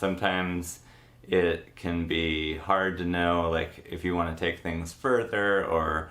sometimes it can be hard to know, like, if you want to take things further, or,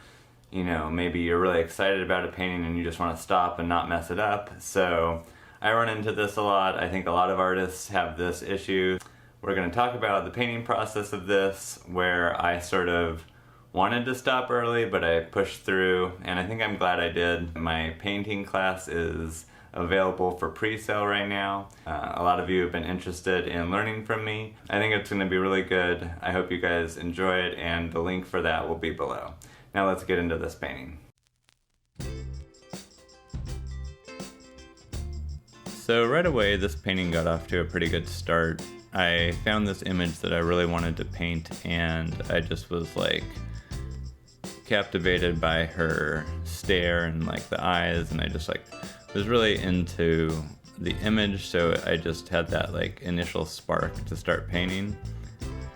you know, maybe you're really excited about a painting and you just want to stop and not mess it up. So I run into this a lot. I think a lot of artists have this issue. We're going to talk about the painting process of this, where I sort of wanted to stop early, but I pushed through, and I think I'm glad I did. My painting class is available for pre-sale right now. A lot of you have been interested in learning from me. I think it's going to be really good. I hope you guys enjoy it, and the link for that will be below. Now let's get into this painting. So right away, this painting got off to a pretty good start. I found this image that I really wanted to paint, and I just was like captivated by her stare and like the eyes, and I just like was really into the image, so I just had that like initial spark to start painting.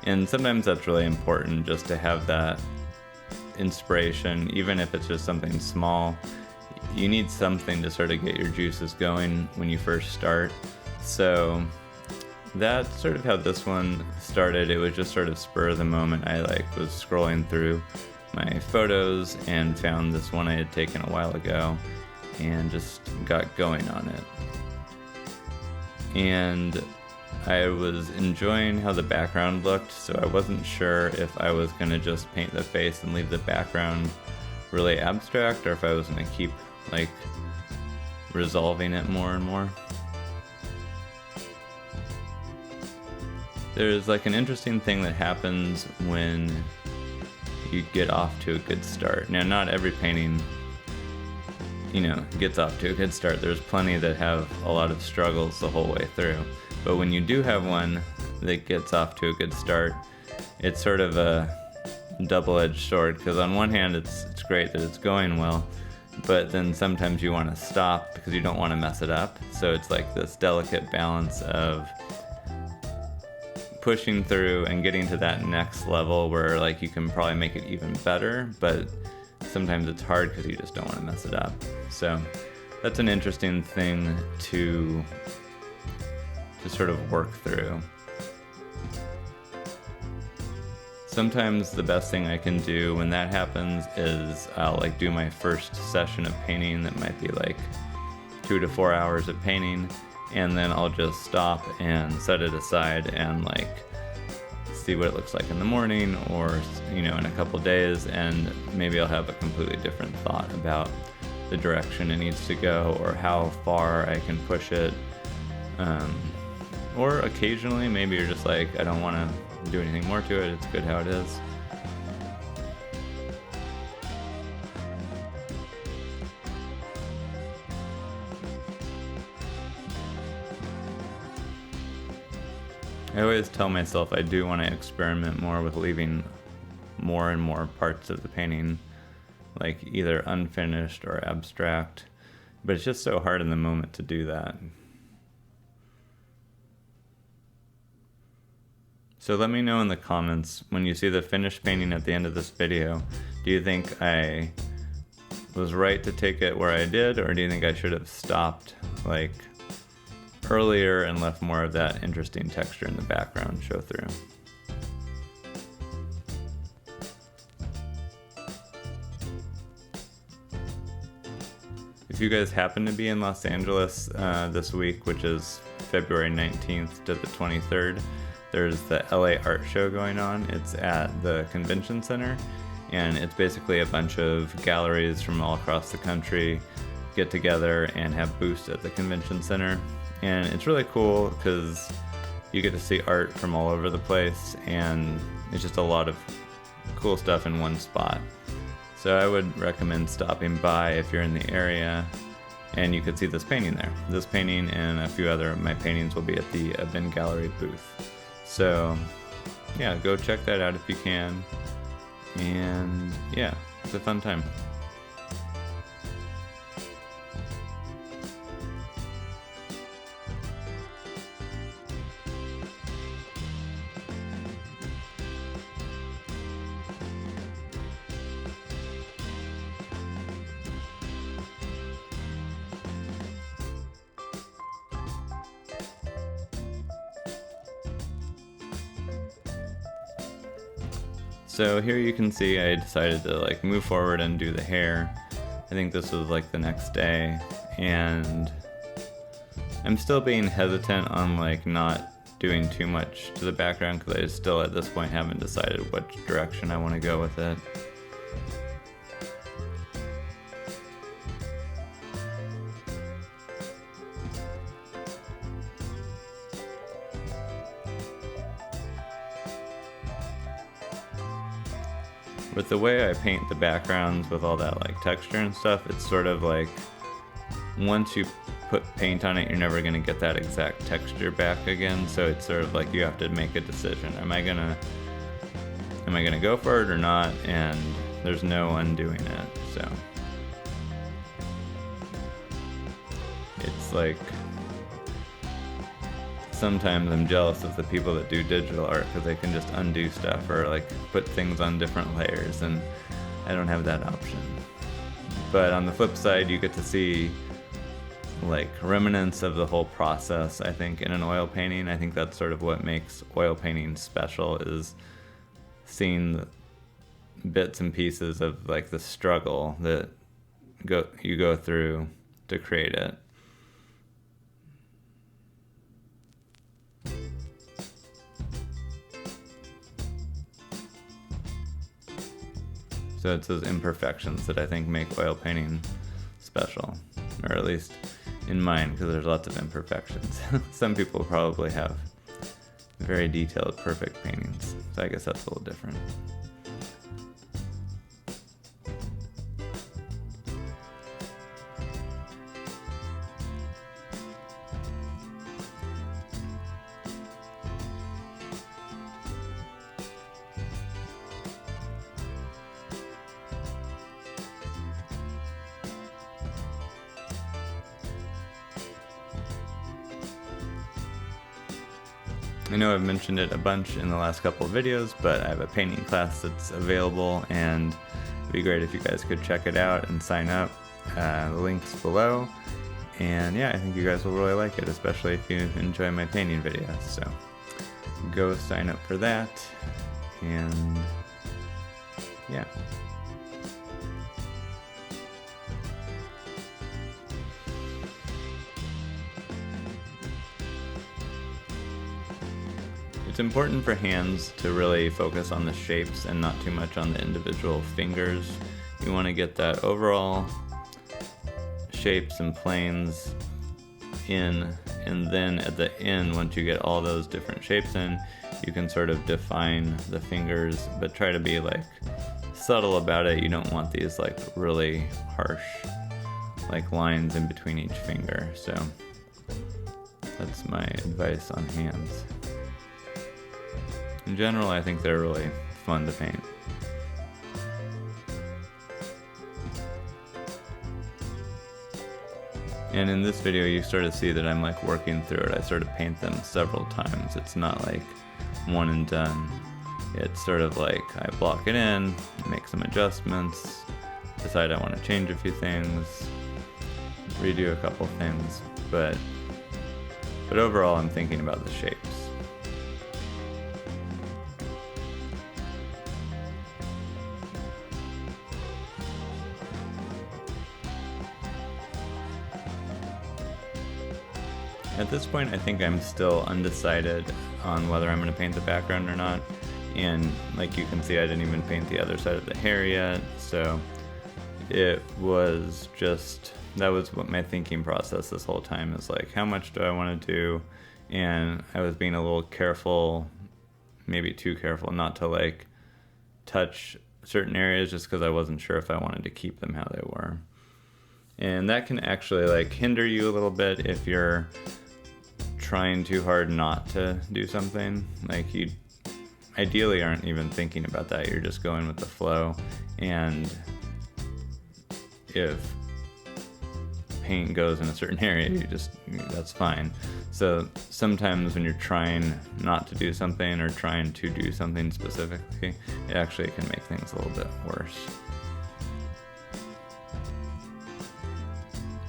And sometimes that's really important, just to have that inspiration, even if it's just something small. You need something to sort of get your juices going when you first start. So that's sort of how this one started. It was just sort of spur of the moment. I like was scrolling through my photos and found this one I had taken a while ago and just got going on it. And I was enjoying how the background looked, so I wasn't sure if I was going to just paint the face and leave the background really abstract, or if I was going to keep like resolving it more and more. There's like an interesting thing that happens when you get off to a good start. Now, not every painting, you know, gets off to a good start. There's plenty that have a lot of struggles the whole way through. But when you do have one that gets off to a good start, it's sort of a double-edged sword, because on one hand it's great that it's going well, but then sometimes you want to stop because you don't want to mess it up. So it's like this delicate balance of pushing through and getting to that next level where like you can probably make it even better, but sometimes it's hard because you just don't want to mess it up. So that's an interesting thing to sort of work through. Sometimes the best thing I can do when that happens is I'll like do my first session of painting that might be like 2 to 4 hours of painting, and then I'll just stop and set it aside and like see what it looks like in the morning, or, you know, in a couple days, and maybe I'll have a completely different thought about the direction it needs to go or how far I can push it. Or occasionally maybe you're just like, I don't want to do anything more to it, it's good how it is. I always tell myself I do want to experiment more with leaving more and more parts of the painting like either unfinished or abstract, but it's just so hard in the moment to do that. So let me know in the comments, when you see the finished painting at the end of this video, do you think I was right to take it where I did, or do you think I should have stopped like earlier and left more of that interesting texture in the background show through? If you guys happen to be in Los Angeles this week, which is February 19th to the 23rd, there's the LA Art Show going on. It's at the Convention Center, and it's basically a bunch of galleries from all across the country get together and have booths at the Convention Center. And it's really cool because you get to see art from all over the place, and it's just a lot of cool stuff in one spot. So I would recommend stopping by if you're in the area, and you could see this painting there. This painting and a few other of my paintings will be at the Abend Gallery booth. So yeah, go check that out if you can. And yeah, it's a fun time. So here you can see I decided to like move forward and do the hair. I think this was like the next day, and I'm still being hesitant on like not doing too much to the background because I still at this point haven't decided which direction I want to go with it. With the way I paint the backgrounds with all that like texture and stuff, it's sort of like once you put paint on it, you're never gonna get that exact texture back again. So it's sort of like you have to make a decision. Am I gonna go for it or not? And there's no undoing it. So it's like sometimes I'm jealous of the people that do digital art because they can just undo stuff or like put things on different layers, and I don't have that option. But on the flip side, you get to see like remnants of the whole process, I think, in an oil painting. I think that's sort of what makes oil painting special, is seeing the bits and pieces of like the struggle that you go through to create it. So it's those imperfections that I think make oil painting special, or at least in mine, because there's lots of imperfections. Some people probably have very detailed, perfect paintings, so I guess that's a little different. I know I've mentioned it a bunch in the last couple of videos, but I have a painting class that's available, and it'd be great if you guys could check it out and sign up. The link's below, and yeah, I think you guys will really like it, especially if you enjoy my painting videos. So go sign up for that, and yeah. It's important for hands to really focus on the shapes and not too much on the individual fingers. You want to get that overall shapes and planes in, and then at the end, once you get all those different shapes in, you can sort of define the fingers, but try to be like subtle about it. You don't want these like really harsh like lines in between each finger. So that's my advice on hands. In general, I think they're really fun to paint. And in this video, you sort of see that I'm like working through it. I sort of paint them several times. It's not like one and done. It's sort of like I block it in, make some adjustments, decide I want to change a few things, redo a couple things, but overall I'm thinking about the shapes. At this point, I think I'm still undecided on whether I'm going to paint the background or not. And like you can see, I didn't even paint the other side of the hair yet. So it was just, that was what my thinking process this whole time is like, how much do I want to do? And I was being a little careful, maybe too careful, not to like touch certain areas just because I wasn't sure if I wanted to keep them how they were. And that can actually like hinder you a little bit if you're trying too hard not to do something. Like you ideally aren't even thinking about that, you're just going with the flow, and if paint goes in a certain area, that's fine. So sometimes when you're trying not to do something or trying to do something specifically, it actually can make things a little bit worse.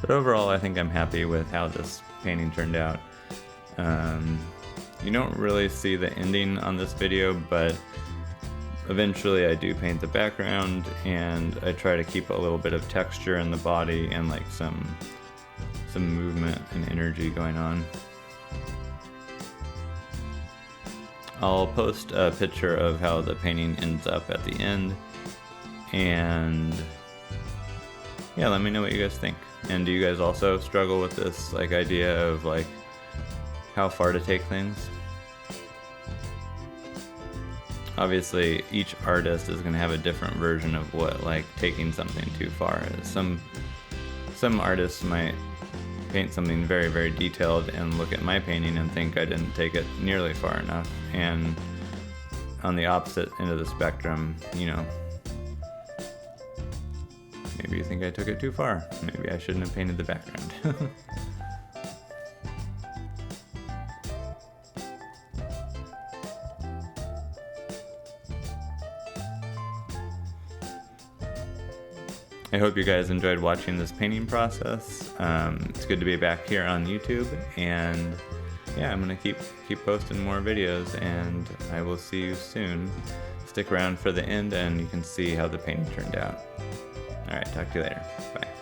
But overall, I think I'm happy with how this painting turned out. You don't really see the ending on this video, but eventually I do paint the background, and I try to keep a little bit of texture in the body and like some movement and energy going on. I'll post a picture of how the painting ends up at the end, and yeah, let me know what you guys think. And do you guys also struggle with this like idea of like how far to take things? Obviously, each artist is going to have a different version of what like taking something too far is. Some artists might paint something very, very detailed and look at my painting and think I didn't take it nearly far enough. And on the opposite end of the spectrum, you know, maybe you think I took it too far. Maybe I shouldn't have painted the background. I hope you guys enjoyed watching this painting process. It's good to be back here on YouTube, and yeah, I'm gonna keep posting more videos, and I will see you soon. Stick around for the end and you can see how the painting turned out. Alright, talk to you later. Bye.